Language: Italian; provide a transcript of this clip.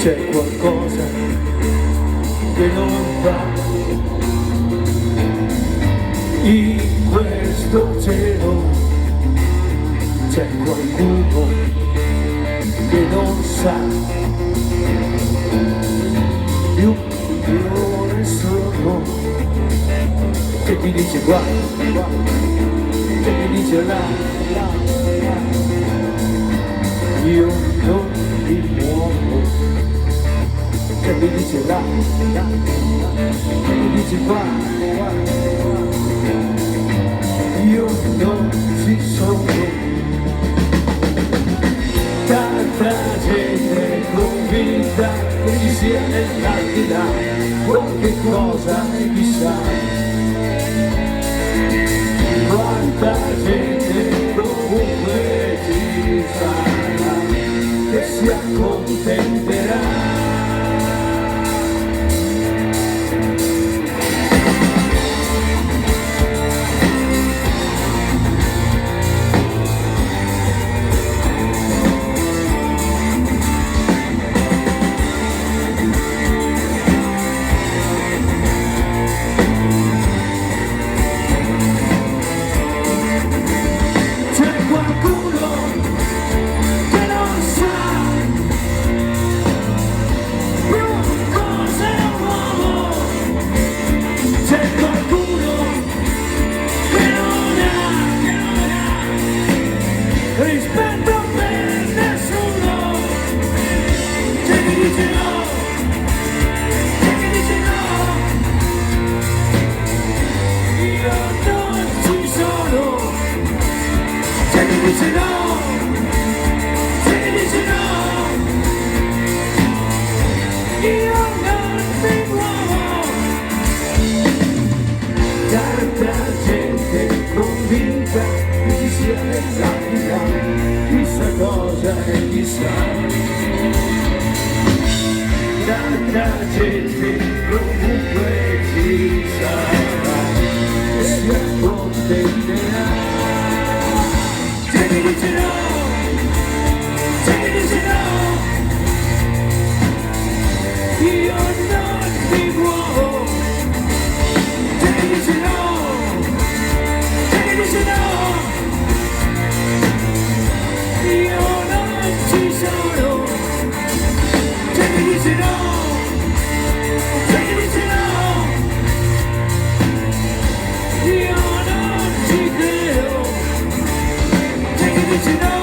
C'è qualcosa che non va in questo cielo, c'è qualcuno che non sa più io ne sono, che ti dice guarda, che ti dice là, io non mi muovo, che mi dice là, che mi dice qua, io non ci sono. Tanta gente convinta che ci sia nell'aldilà qualche cosa e chissà. Quanta gente comunque ci sarà che si accontenterà. Rispetto per nessuno, c'è chi dice no, c'è chi dice no, io non ci sono, c'è chi dice no, c'è chi dice no, io non mi muovo. Tanta gente convinta che ci sia nell'aldilà chissà cosa e chissà. Tanta gente comunque ci sarà e si accontenterà. C'è chi dice no, c'è chi dice no, io non mi muovo. C'è chi dice no, c'è chi dice no, io non ci sono. C'è chi dice no, c'è chi dice no, io non ci credo. C'è chi dice no.